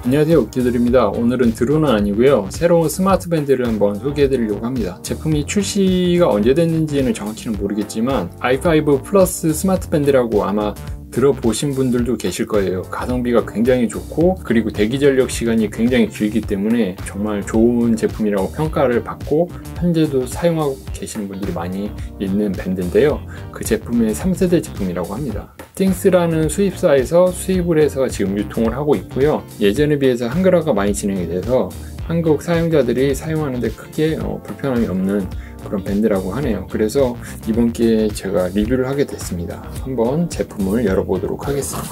안녕하세요, 옥규들입니다. 오늘은 드론은 아니고요, 새로운 스마트 밴드를 한번 소개해 드리려고 합니다. 제품이 출시가 언제 됐는지는 정확히는 모르겠지만 i5 플러스 스마트 밴드라고 아마 들어보신 분들도 계실 거예요. 가성비가 굉장히 좋고, 그리고 대기 전력 시간이 굉장히 길기 때문에 정말 좋은 제품이라고 평가를 받고 현재도 사용하고 계시는 분들이 많이 있는 밴드인데요. 그 제품의 3세대 제품이라고 합니다. 띵스라는 수입사에서 수입을 해서 지금 유통을 하고 있고요. 예전에 비해서 한글화가 많이 진행이 돼서 한국 사용자들이 사용하는데 크게 불편함이 없는 그런 밴드라고 하네요. 그래서 이번 기회에 제가 리뷰를 하게 됐습니다. 한번 제품을 열어보도록 하겠습니다.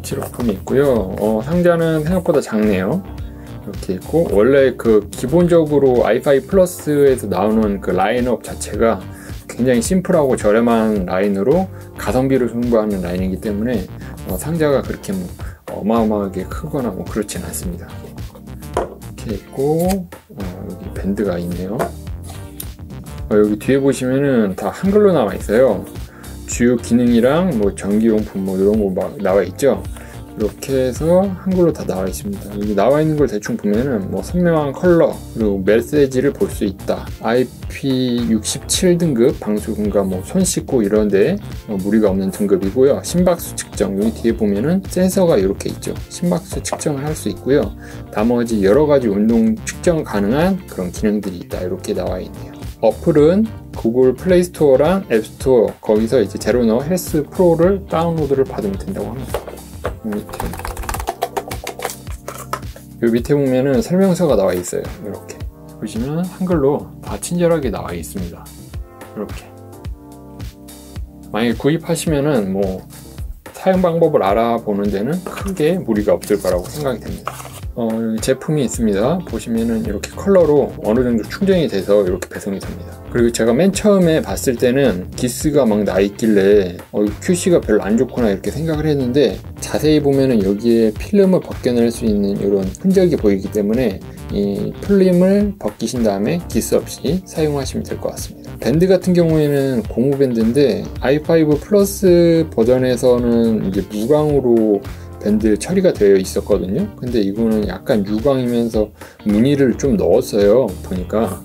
지로품이 있고요. 상자는 생각보다 작네요. 이렇게 있고, 원래 그 기본적으로 i5 플러스에서 나오는 그 라인업 자체가 굉장히 심플하고 저렴한 라인으로 가성비를 승부하는 라인이기 때문에 상자가 그렇게 어마어마하게 크거나 그렇진 않습니다. 이렇게 있고, 여기 밴드가 있네요. 여기 뒤에 보시면은 다 한글로 나와 있어요. 주요 기능이랑 전기용품 이런 거 막 나와 있죠. 이렇게 해서 한글로 다 나와 있습니다. 여기 나와 있는 걸 대충 보면은 선명한 컬러, 그리고 메시지를 볼 수 있다. IP67 등급 방수금과 손 씻고 이런데 무리가 없는 등급이고요. 심박수 측정, 여기 뒤에 보면은 센서가 이렇게 있죠. 심박수 측정을 할 수 있고요. 나머지 여러 가지 운동 측정 가능한 그런 기능들이 있다. 이렇게 나와 있네요. 어플은 구글 플레이 스토어랑 앱 스토어, 거기서 이제 제로너 헬스 프로를 다운로드를 받으면 된다고 합니다. 요 밑에 보면은 설명서가 나와 있어요. 이렇게 보시면 한글로 다 친절하게 나와 있습니다. 이렇게 만약에 구입하시면은 사용 방법을 알아보는 데는 크게 무리가 없을 거라고 생각이 됩니다. 여기 제품이 있습니다. 보시면은 이렇게 컬러로 어느 정도 충전이 돼서 이렇게 배송이 됩니다. 그리고 제가 맨 처음에 봤을 때는 기스가 막 나 있길래 QC가 별로 안 좋구나 이렇게 생각을 했는데, 자세히 보면은 여기에 필름을 벗겨낼 수 있는 이런 흔적이 보이기 때문에 이 필름을 벗기신 다음에 기스 없이 사용하시면 될 것 같습니다. 밴드 같은 경우에는 고무 밴드인데 i5 플러스 버전에서는 이제 무광으로 밴드 처리가 되어 있었거든요. 근데 이거는 약간 유광이면서 무늬를 좀 넣었어요. 보니까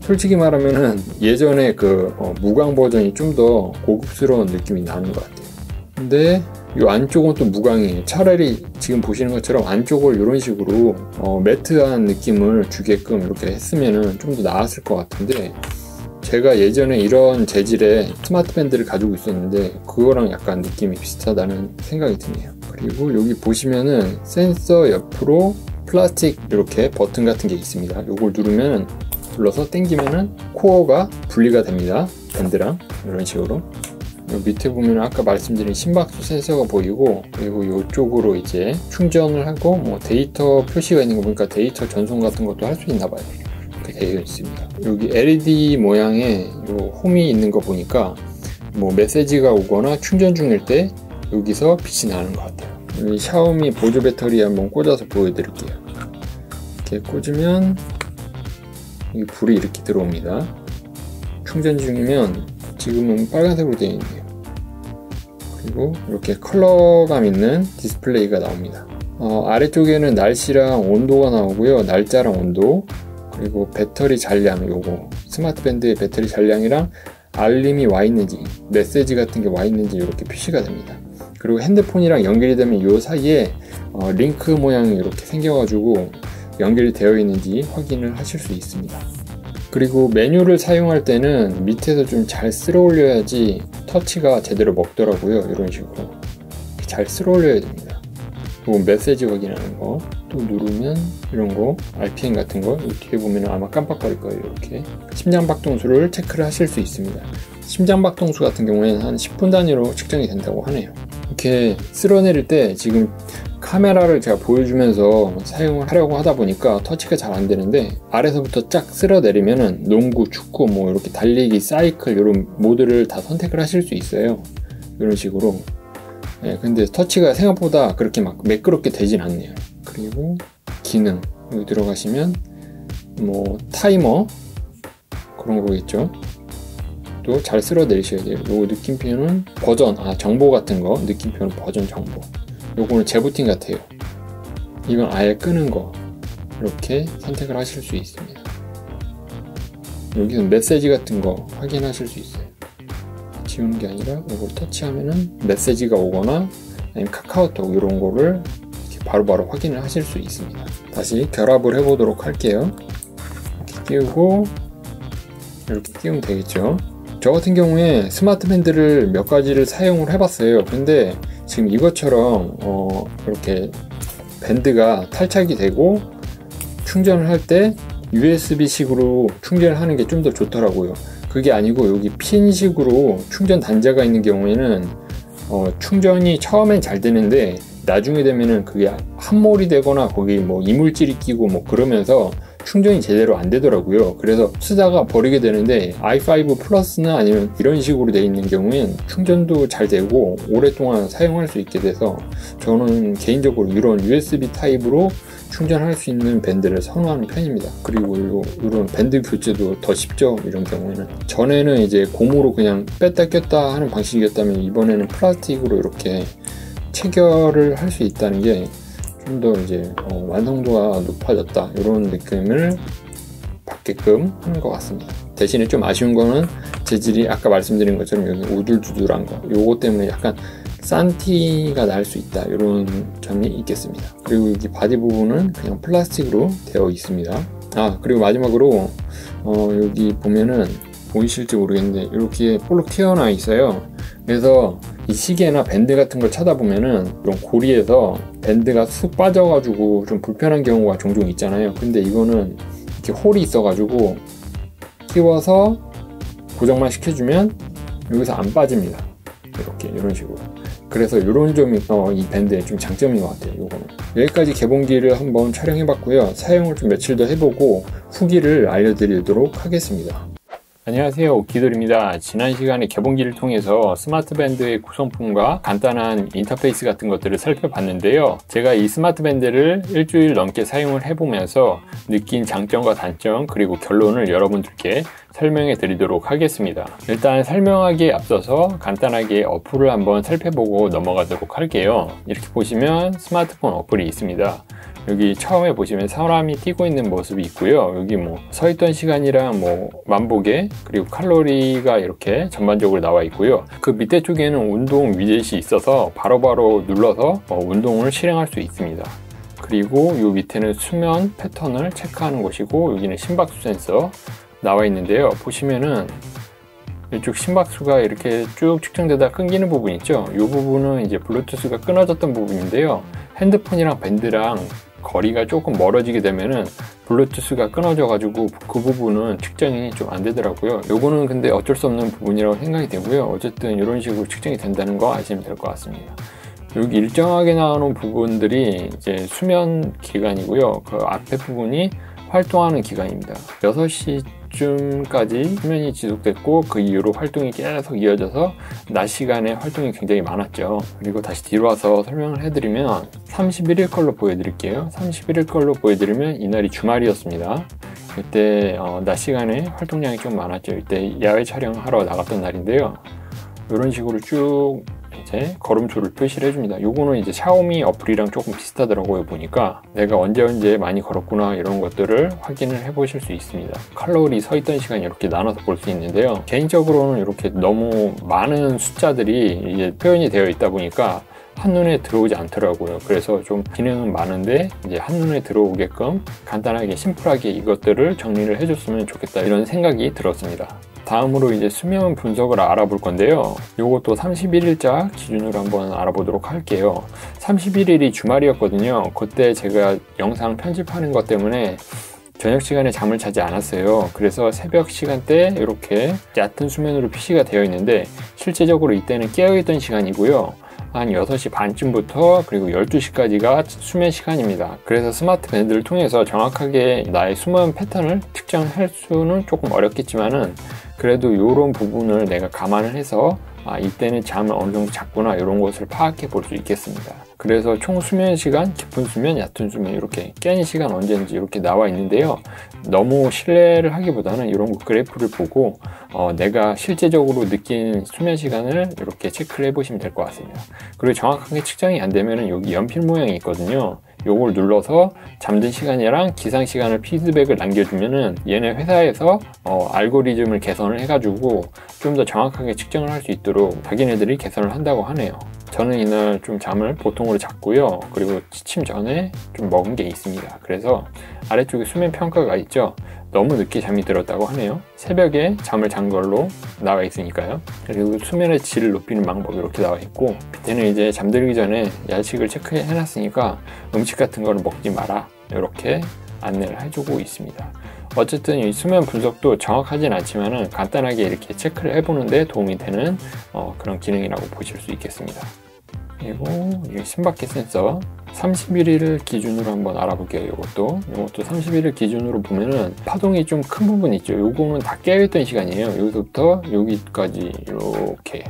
솔직히 말하면은 예전에 그 무광 버전이 좀 더 고급스러운 느낌이 나는 것 같아요. 근데 이 안쪽은 또 무광이에요. 차라리 지금 보시는 것처럼 안쪽을 이런 식으로 매트한 느낌을 주게끔 이렇게 했으면은 좀 더 나았을 것 같은데, 제가 예전에 이런 재질의 스마트 밴드를 가지고 있었는데 그거랑 약간 느낌이 비슷하다는 생각이 드네요. 그리고 여기 보시면은 센서 옆으로 플라스틱 이렇게 버튼 같은 게 있습니다. 이걸 누르면, 눌러서 당기면은 코어가 분리가 됩니다. 밴드랑 이런 식으로. 여기 밑에 보면 아까 말씀드린 심박수 센서가 보이고, 그리고 이쪽으로 이제 충전을 하고 데이터 표시가 있는 거 보니까 데이터 전송 같은 것도 할 수 있나 봐요. 이렇게 되어 있습니다. 여기 LED 모양의 홈이 있는 거 보니까 메시지가 오거나 충전 중일 때 여기서 빛이 나는 것 같아요. 여기 샤오미 보조 배터리 한번 꽂아서 보여드릴게요. 이렇게 꽂으면 여기 불이 이렇게 들어옵니다. 충전 중이면 지금은 빨간색으로 되어 있네요. 그리고 이렇게 컬러감 있는 디스플레이가 나옵니다. 아래쪽에는 날씨랑 온도가 나오고요. 날짜랑 온도, 그리고 배터리 잔량, 요거 스마트 밴드의 배터리 잔량이랑 알림이 와 있는지, 메시지 같은 게 와 있는지 이렇게 표시가 됩니다. 그리고 핸드폰이랑 연결이 되면 요 사이에 링크 모양이 이렇게 생겨가지고 연결이 되어 있는지 확인을 하실 수 있습니다. 그리고 메뉴를 사용할 때는 밑에서 좀 잘 쓸어 올려야지 터치가 제대로 먹더라고요. 이런 식으로 잘 쓸어 올려야 됩니다. 그리고 메시지 확인하는 거 또 누르면 이런 거 RPM 같은 거 뒤에 보면 아마 깜빡거릴 거예요. 이렇게 심장박동수를 체크를 하실 수 있습니다. 심장박동수 같은 경우에는 한 10분 단위로 측정이 된다고 하네요. 이렇게 쓸어내릴 때 지금 카메라를 제가 보여주면서 사용을 하려고 하다 보니까 터치가 잘 안 되는데, 아래서부터 쫙 쓸어내리면은 농구, 축구, 이렇게 달리기, 사이클 이런 모드를 다 선택을 하실 수 있어요. 이런 식으로. 근데 터치가 생각보다 그렇게 막 매끄럽게 되진 않네요. 그리고 기능 여기 들어가시면 타이머 그런 거겠죠. 또 잘 쓸어 내리셔야 돼요. 요 느낌표는 버전, 정보 같은 거, 느낌표는 버전 정보. 요거는 재부팅 같아요. 이건 아예 끄는 거 이렇게 선택을 하실 수 있습니다. 여기서 메시지 같은 거 확인하실 수 있어요. 지우는 게 아니라 이걸 터치하면은 메시지가 오거나 아니면 카카오톡 이런 거를 이렇게 바로바로 확인을 하실 수 있습니다. 다시 결합을 해보도록 할게요. 이렇게 끼우고 이렇게 끼우면 되겠죠. 저 같은 경우에 스마트 밴드를 몇 가지를 사용을 해봤어요. 근데 지금 이것처럼 이렇게 밴드가 탈착이 되고 충전을 할 때 USB 식으로 충전을 하는 게 좀 더 좋더라고요. 그게 아니고 여기 핀 식으로 충전 단자가 있는 경우에는 충전이 처음엔 잘 되는데 나중에 되면은 그게 함몰이 되거나 거기 뭐 이물질이 끼고 뭐 그러면서 충전이 제대로 안 되더라고요. 그래서 쓰다가 버리게 되는데 i5 플러스나 아니면 이런 식으로 돼 있는 경우엔 충전도 잘 되고 오랫동안 사용할 수 있게 돼서 저는 개인적으로 이런 USB 타입으로 충전할 수 있는 밴드를 선호하는 편입니다. 그리고 이런 밴드 교체도 더 쉽죠. 이런 경우에는 전에는 이제 고무로 그냥 뺐다 꼈다 하는 방식이었다면 이번에는 플라스틱으로 이렇게 체결을 할 수 있다는 게 좀 더 이제 완성도가 높아졌다 이런 느낌을 받게끔 하는 것 같습니다. 대신에 좀 아쉬운 거는 재질이 아까 말씀드린 것처럼 여기 우둘두둘한 거 요거 때문에 약간 싼 티가 날 수 있다 이런 점이 있겠습니다. 그리고 여기 바디 부분은 그냥 플라스틱으로 되어 있습니다. 그리고 마지막으로 여기 보면은 보이실지 모르겠는데 이렇게 볼록 튀어나와 있어요. 그래서 이 시계나 밴드 같은 걸 찾아보면은 이런 고리에서 밴드가 쑥 빠져가지고 좀 불편한 경우가 종종 있잖아요. 근데 이거는 이렇게 홀이 있어가지고 끼워서 고정만 시켜주면 여기서 안 빠집니다. 이렇게 이런 식으로. 그래서 이런 점이 이 밴드의 좀 장점인 것 같아요. 요거는. 여기까지 개봉기를 한번 촬영해봤고요. 사용을 좀 며칠 더 해보고 후기를 알려드리도록 하겠습니다. 안녕하세요, 오키돌입니다. 지난 시간에 개봉기를 통해서 스마트 밴드의 구성품과 간단한 인터페이스 같은 것들을 살펴봤는데요. 제가 이 스마트 밴드를 일주일 넘게 사용을 해보면서 느낀 장점과 단점 그리고 결론을 여러분들께 설명해 드리도록 하겠습니다. 일단 설명하기에 앞서서 간단하게 어플을 한번 살펴보고 넘어가도록 할게요. 이렇게 보시면 스마트폰 어플이 있습니다. 여기 처음에 보시면 사람이 뛰고 있는 모습이 있고요. 여기 뭐 서 있던 시간이랑 뭐 만보계 그리고 칼로리가 이렇게 전반적으로 나와 있고요. 그 밑에 쪽에는 운동 위젯이 있어서 바로바로 눌러서 운동을 실행할 수 있습니다. 그리고 이 밑에는 수면 패턴을 체크하는 곳이고 여기는 심박수 센서 나와 있는데요. 보시면은 이쪽 심박수가 이렇게 쭉 측정되다 끊기는 부분 있죠. 이 부분은 이제 블루투스가 끊어졌던 부분인데요. 핸드폰이랑 밴드랑 거리가 조금 멀어지게 되면은 블루투스가 끊어져 가지고 그 부분은 측정이 좀 안 되더라고요. 요거는 근데 어쩔 수 없는 부분이라고 생각이 되고요. 어쨌든 이런 식으로 측정이 된다는 거 아시면 될 것 같습니다. 여기 일정하게 나오는 부분들이 이제 수면 기간이고요. 그 앞에 부분이 활동하는 기간입니다. 6시쯤까지 수면이 지속됐고 그 이후로 활동이 계속 이어져서 낮 시간에 활동이 굉장히 많았죠. 그리고 다시 뒤로 와서 설명을 해드리면 31일 걸로 보여드릴게요. 31일 걸로 보여드리면 이날이 주말이었습니다. 그때 낮 시간에 활동량이 좀 많았죠. 이때 야외 촬영하러 나갔던 날인데요. 이런 식으로 쭉 이제 걸음수를 표시를 해줍니다. 요거는 이제 샤오미 어플이랑 조금 비슷하더라고요. 보니까 내가 언제 많이 걸었구나 이런 것들을 확인을 해 보실 수 있습니다. 칼로리 서 있던 시간 이렇게 나눠서 볼 수 있는데요. 개인적으로는 이렇게 너무 많은 숫자들이 이제 표현이 되어 있다 보니까 한눈에 들어오지 않더라고요. 그래서 좀 기능은 많은데 이제 한눈에 들어오게끔 간단하게 심플하게 이것들을 정리를 해줬으면 좋겠다 이런 생각이 들었습니다. 다음으로 이제 수면 분석을 알아볼 건데요. 요것도 31일자 기준으로 한번 알아보도록 할게요. 31일이 주말이었거든요. 그때 제가 영상 편집하는 것 때문에 저녁 시간에 잠을 자지 않았어요. 그래서 새벽 시간대 이렇게 얕은 수면으로 표시가 되어 있는데 실제적으로 이때는 깨어있던 시간이고요. 한 6시 반쯤부터 그리고 12시까지가 수면 시간입니다. 그래서 스마트 밴드를 통해서 정확하게 나의 수면 패턴을 측정할 수는 조금 어렵겠지만은 그래도 이런 부분을 내가 감안을 해서 이때는 잠을 어느 정도 잤구나 이런 것을 파악해 볼 수 있겠습니다. 그래서 총 수면 시간, 깊은 수면, 얕은 수면 이렇게 깬 시간 언제인지 이렇게 나와 있는데요. 너무 신뢰를 하기보다는 이런 그래프를 보고 내가 실제적으로 느낀 수면 시간을 이렇게 체크를 해보시면 될 것 같습니다. 그리고 정확하게 측정이 안 되면 여기 연필 모양이 있거든요. 요걸 눌러서 잠든 시간이랑 기상 시간을 피드백을 남겨주면은 얘네 회사에서 알고리즘을 개선을 해가지고 좀 더 정확하게 측정을 할 수 있도록 자기네들이 개선을 한다고 하네요. 저는 이날 좀 잠을 보통으로 잤고요. 그리고 취침 전에 좀 먹은 게 있습니다. 그래서 아래쪽에 수면 평가가 있죠. 너무 늦게 잠이 들었다고 하네요. 새벽에 잠을 잔 걸로 나와 있으니까요. 그리고 수면의 질을 높이는 방법 이렇게 나와 있고, 밑에는 이제 잠들기 전에 야식을 체크해 놨으니까 음식 같은 거를 먹지 마라 이렇게 안내를 해주고 있습니다. 어쨌든 이 수면 분석도 정확하진 않지만은 간단하게 이렇게 체크를 해보는 데 도움이 되는 그런 기능이라고 보실 수 있겠습니다. 그리고 이 심박계 센서 31일을 기준으로 한번 알아볼게요. 이것도 31일 기준으로 보면은 파동이 좀 큰 부분 있죠. 요거는 다 깨어있던 시간이에요. 여기서부터 여기까지 이렇게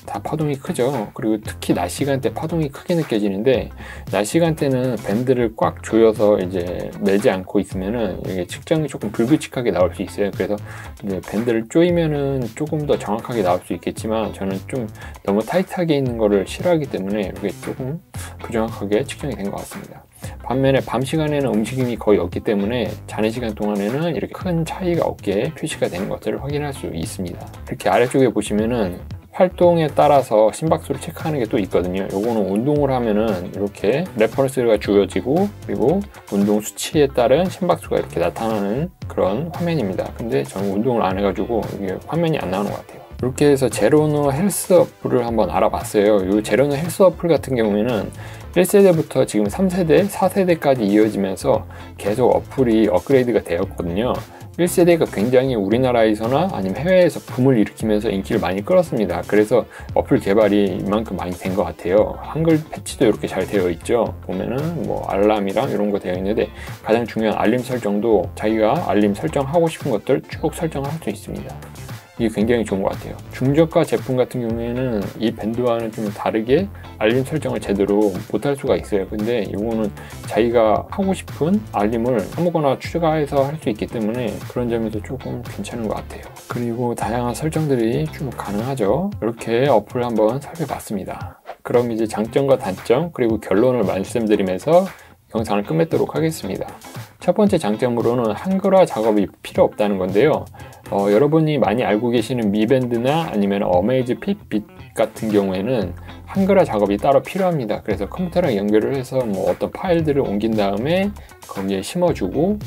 다 파동이 크죠. 그리고 특히 낮 시간대 파동이 크게 느껴지는데, 낮 시간대는 밴드를 꽉 조여서 이제 매지 않고 있으면은 이게 측정이 조금 불규칙하게 나올 수 있어요. 그래서 이제 밴드를 조이면은 조금 더 정확하게 나올 수 있겠지만, 저는 좀 너무 타이트하게 있는 거를 싫어하기 때문에 이게 조금 부정확하게 측정이 된 것 같습니다. 반면에 밤 시간에는 움직임이 거의 없기 때문에 자는 시간 동안에는 이렇게 큰 차이가 없게 표시가 되는 것들을 확인할 수 있습니다. 이렇게 아래쪽에 보시면은 활동에 따라서 심박수를 체크하는 게 또 있거든요. 요거는 운동을 하면은 이렇게 레퍼런스가 주어지고, 그리고 운동 수치에 따른 심박수가 이렇게 나타나는 그런 화면입니다. 근데 저는 운동을 안 해가지고 이게 화면이 안 나오는 것 같아요. 이렇게 해서 제로노 헬스 어플을 한번 알아봤어요. 이 제로노 헬스 어플 같은 경우에는 1세대부터 지금 3세대, 4세대까지 이어지면서 계속 어플이 업그레이드가 되었거든요. 1세대가 굉장히 우리나라에서나 아니면 해외에서 붐을 일으키면서 인기를 많이 끌었습니다. 그래서 어플 개발이 이만큼 많이 된 것 같아요. 한글 패치도 이렇게 잘 되어 있죠. 보면은 뭐 알람이랑 이런 거 되어 있는데, 가장 중요한 알림 설정도 자기가 알림 설정하고 싶은 것들 쭉 설정을 할 수 있습니다. 이게 굉장히 좋은 것 같아요. 중저가 제품 같은 경우에는 이 밴드와는 좀 다르게 알림 설정을 제대로 못할 수가 있어요. 근데 이거는 자기가 하고 싶은 알림을 아무거나 추가해서 할 수 있기 때문에 그런 점에서 조금 괜찮은 것 같아요. 그리고 다양한 설정들이 쭉 가능하죠. 이렇게 어플을 한번 살펴봤습니다. 그럼 이제 장점과 단점 그리고 결론을 말씀드리면서 영상을 끝맺도록 하겠습니다. 첫 번째 장점으로는 한글화 작업이 필요 없다는 건데요. 여러분이 많이 알고 계시는 미밴드나 아니면 어메이즈 핏빗 같은 경우에는 한글화 작업이 따로 필요합니다. 그래서 컴퓨터랑 연결을 해서 뭐 어떤 파일들을 옮긴 다음에 거기에 심어주고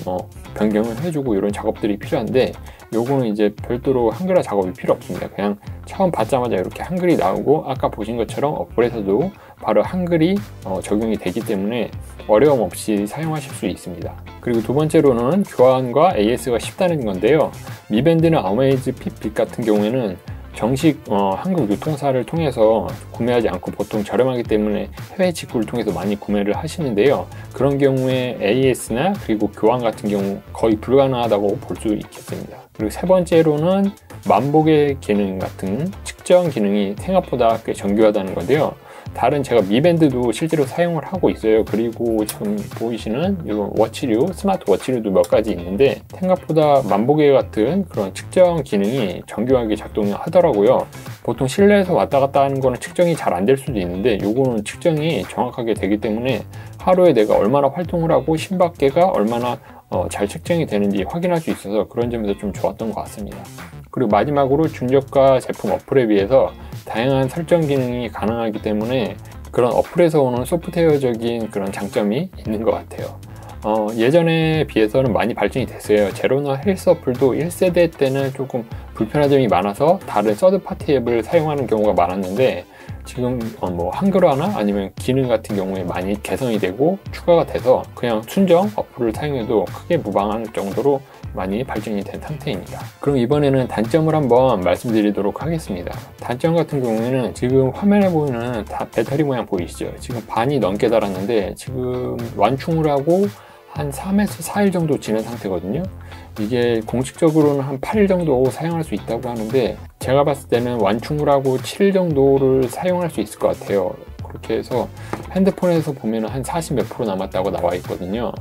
변경을 해주고 이런 작업들이 필요한데, 요거는 이제 별도로 한글화 작업이 필요 없습니다. 그냥 처음 받자마자 이렇게 한글이 나오고, 아까 보신 것처럼 어플에서도 바로 한글이 적용이 되기 때문에 어려움 없이 사용하실 수 있습니다. 그리고 두 번째로는 교환과 AS가 쉽다는 건데요. 미밴드나 어메이즈 핏빗 같은 경우에는 정식 한국 유통사를 통해서 구매하지 않고 보통 저렴하기 때문에 해외 직구를 통해서 많이 구매를 하시는데요. 그런 경우에 AS나 그리고 교환 같은 경우 거의 불가능하다고 볼 수 있겠습니다. 그리고 세 번째로는 만복의 기능 같은 측정 기능이 생각보다 꽤 정교하다는 건데요. 다른 제가 미밴드도 실제로 사용을 하고 있어요. 그리고 지금 보이시는 이런 워치류, 스마트 워치류도 몇 가지 있는데 생각보다 만보계 같은 그런 측정 기능이 정교하게 작동을 하더라고요. 보통 실내에서 왔다 갔다 하는 거는 측정이 잘 안 될 수도 있는데, 요거는 측정이 정확하게 되기 때문에 하루에 내가 얼마나 활동을 하고 심박계가 얼마나 잘 측정이 되는지 확인할 수 있어서 그런 점에서 좀 좋았던 것 같습니다. 그리고 마지막으로 중저가 제품 어플에 비해서 다양한 설정 기능이 가능하기 때문에 그런 어플에서 오는 소프트웨어적인 그런 장점이 있는 것 같아요. 예전에 비해서는 많이 발전이 됐어요. 제로노 헬스 어플도 1세대 때는 조금 불편한 점이 많아서 다른 서드파티 앱을 사용하는 경우가 많았는데, 지금 뭐 한글화나 아니면 기능 같은 경우에 많이 개선이 되고 추가가 돼서 그냥 순정 어플을 사용해도 크게 무방할 정도로 많이 발전이 된 상태입니다. 그럼 이번에는 단점을 한번 말씀드리도록 하겠습니다. 단점 같은 경우에는 지금 화면에 보이는 배터리 모양 보이시죠? 지금 반이 넘게 달았는데 지금 완충을 하고 한 3에서 4일 정도 지난 상태거든요. 이게 공식적으로는 한 8일 정도 사용할 수 있다고 하는데 제가 봤을 때는 완충을 하고 7일 정도를 사용할 수 있을 것 같아요. 그렇게 해서 핸드폰에서 보면 한 40 몇 프로 남았다고 나와 있거든요.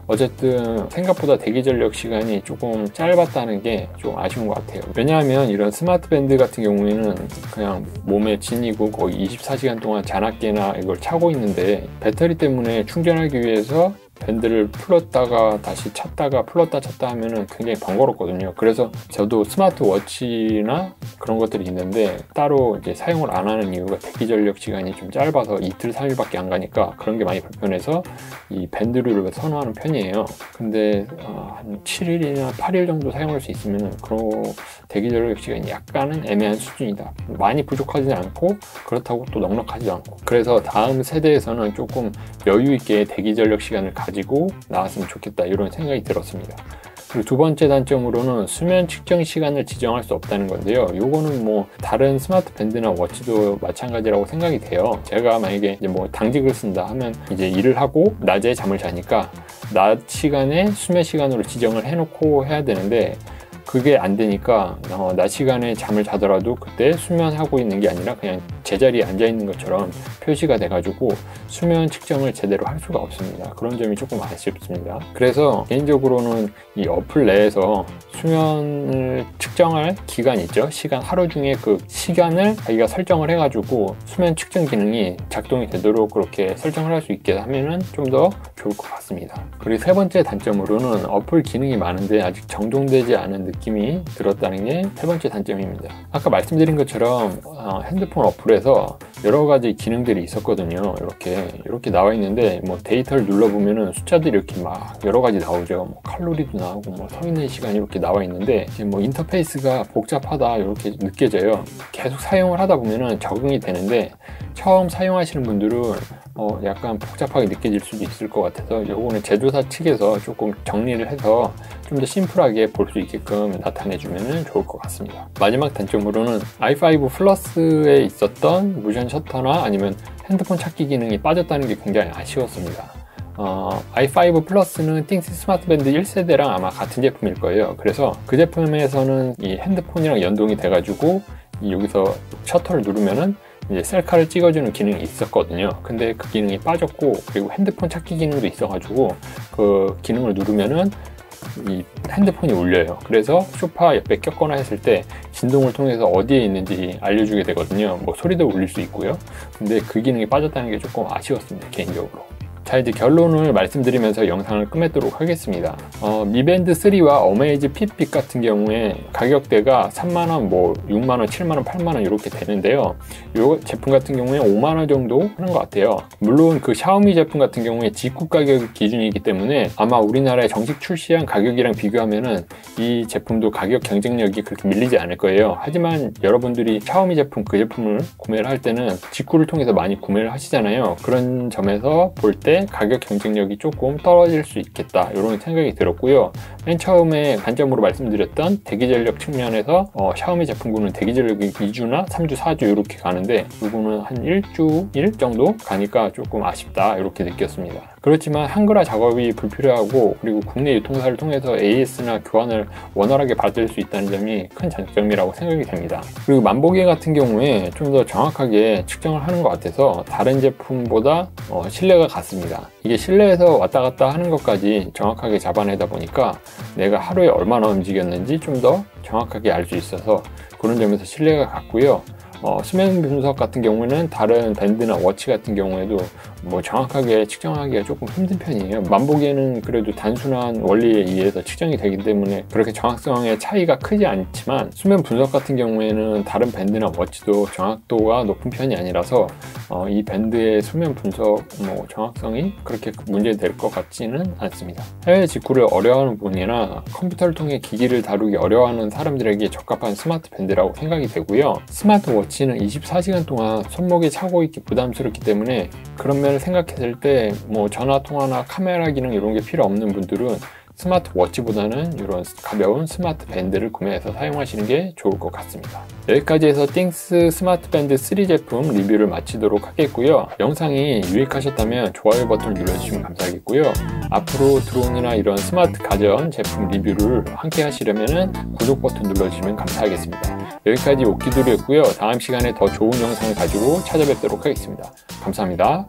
어쨌든 생각보다 대기 전력 시간이 조금 짧았다는 게 좀 아쉬운 것 같아요. 왜냐하면 이런 스마트 밴드 같은 경우에는 그냥 몸에 지니고 거의 24시간 동안 자나깨나 이걸 차고 있는데 배터리 때문에 충전하기 위해서 밴드를 풀었다가 다시 찼다가 풀었다 찼다 하면은 굉장히 번거롭거든요. 그래서 저도 스마트워치나 그런 것들이 있는데 따로 이제 사용을 안 하는 이유가 대기 전력 시간이 좀 짧아서 이틀 3일밖에 안 가니까 그런 게 많이 불편해서 이 밴드를 선호하는 편이에요. 근데 한 7일이나 8일 정도 사용할 수 있으면 그런 대기 전력 시간이 약간은 애매한 수준이다. 많이 부족하지 않고 그렇다고 또 넉넉하지도 않고, 그래서 다음 세대에서는 조금 여유 있게 대기 전력 시간을 가지고 나왔으면 좋겠다, 이런 생각이 들었습니다. 그리고 두 번째 단점으로는 수면 측정 시간을 지정할 수 없다는 건데요. 요거는 뭐 다른 스마트 밴드나 워치도 마찬가지라고 생각이 돼요. 제가 만약에 이제 뭐 당직을 쓴다 하면 이제 일을 하고 낮에 잠을 자니까 낮 시간에 수면 시간으로 지정을 해놓고 해야 되는데 그게 안 되니까 낮 시간에 잠을 자더라도 그때 수면하고 있는 게 아니라 그냥 제자리에 앉아 있는 것처럼 표시가 돼가지고 수면 측정을 제대로 할 수가 없습니다. 그런 점이 조금 아쉽습니다. 그래서 개인적으로는 이 어플 내에서 수면을 측정할 기간 있죠, 시간, 하루 중에 그 시간을 자기가 설정을 해가지고 수면 측정 기능이 작동이 되도록 그렇게 설정을 할 수 있게 하면은 좀 더 좋을 것 같습니다. 그리고 세 번째 단점으로는 어플 기능이 많은데 아직 정돈되지 않은 느낌이 들었다는 게 세 번째 단점입니다. 아까 말씀드린 것처럼 핸드폰 어플에서 여러 가지 기능들이 있었거든요. 이렇게 나와 있는데 뭐 데이터를 눌러보면은 숫자들이 이렇게 막 여러 가지 나오죠. 뭐 칼로리도 나오고 뭐 서 있는 시간이 이렇게 나와 있는데 이제 뭐 인터페이스가 복잡하다 이렇게 느껴져요. 계속 사용을 하다 보면은 적응이 되는데 처음 사용하시는 분들은 약간 복잡하게 느껴질 수도 있을 것 같아서 요거는 제조사 측에서 조금 정리를 해서 좀 더 심플하게 볼 수 있게끔 나타내주면 좋을 것 같습니다. 마지막 단점으로는 i5 플러스에 있었던 무션 셔터나 아니면 핸드폰 찾기 기능이 빠졌다는 게 굉장히 아쉬웠습니다. i5 플러스는 띵스 스마트 밴드 1세대랑 아마 같은 제품일 거예요. 그래서 그 제품에서는 이 핸드폰이랑 연동이 돼가지고 여기서 셔터를 누르면은 이제 셀카를 찍어주는 기능이 있었거든요. 근데 그 기능이 빠졌고, 그리고 핸드폰 찾기 기능도 있어가지고 그 기능을 누르면은 이 핸드폰이 울려요. 그래서 소파 옆에 꼈거나 했을 때 진동을 통해서 어디에 있는지 알려주게 되거든요. 뭐 소리도 울릴 수 있고요. 근데 그 기능이 빠졌다는 게 조금 아쉬웠습니다, 개인적으로. 자, 이제 결론을 말씀드리면서 영상을 끝맺도록 하겠습니다. 미밴드 3와 어메이즈 핏빛 같은 경우에 가격대가 3만원, 뭐 6만원, 7만원, 8만원 이렇게 되는데요. 이 제품 같은 경우에 5만원 정도 하는 것 같아요. 물론 그 샤오미 제품 같은 경우에 직구 가격 기준이기 때문에 아마 우리나라에 정식 출시한 가격이랑 비교하면은 이 제품도 가격 경쟁력이 그렇게 밀리지 않을 거예요. 하지만 여러분들이 샤오미 제품 그 제품을 구매를 할 때는 직구를 통해서 많이 구매를 하시잖아요. 그런 점에서 볼 때 가격 경쟁력이 조금 떨어질 수 있겠다, 이런 생각이 들었고요. 맨 처음에 관점으로 말씀드렸던 대기전력 측면에서 샤오미 제품군은 대기전력이 2주나 3주, 4주 이렇게 가는데 이거는 한 1주일 정도 가니까 조금 아쉽다, 이렇게 느꼈습니다. 그렇지만 한글화 작업이 불필요하고 그리고 국내 유통사를 통해서 AS나 교환을 원활하게 받을 수 있다는 점이 큰 장점이라고 생각이 됩니다. 그리고 만보계 같은 경우에 좀 더 정확하게 측정을 하는 것 같아서 다른 제품보다 신뢰가 갔습니다. 이게 실내에서 왔다 갔다 하는 것까지 정확하게 잡아내다 보니까 내가 하루에 얼마나 움직였는지 좀 더 정확하게 알 수 있어서 그런 점에서 신뢰가 갔고요. 수면 분석 같은 경우는 다른 밴드나 워치 같은 경우에도 뭐 정확하게 측정하기가 조금 힘든 편이에요. 만보계는 그래도 단순한 원리에 의해서 측정이 되기 때문에 그렇게 정확성의 차이가 크지 않지만 수면 분석 같은 경우에는 다른 밴드나 워치도 정확도가 높은 편이 아니라서 이 밴드의 수면 분석 정확성이 그렇게 문제될 것 같지는 않습니다. 해외 직구를 어려워하는 분이나 컴퓨터를 통해 기기를 다루기 어려워하는 사람들에게 적합한 스마트 밴드라고 생각이 되고요. 스마트워치는 24시간 동안 손목에 차고 있기 부담스럽기 때문에 그런 면을 생각했을 때 뭐 전화 통화나 카메라 기능 이런 게 필요 없는 분들은 스마트워치보다는 이런 가벼운 스마트 밴드를 구매해서 사용하시는 게 좋을 것 같습니다. 여기까지 해서 띵스 스마트 밴드 3 제품 리뷰를 마치도록 하겠고요. 영상이 유익하셨다면 좋아요 버튼을 눌러주시면 감사하겠고요. 앞으로 드론이나 이런 스마트 가전 제품 리뷰를 함께 하시려면 구독 버튼 눌러주시면 감사하겠습니다. 여기까지 오키두루였고요. 다음 시간에 더 좋은 영상을 가지고 찾아뵙도록 하겠습니다. 감사합니다.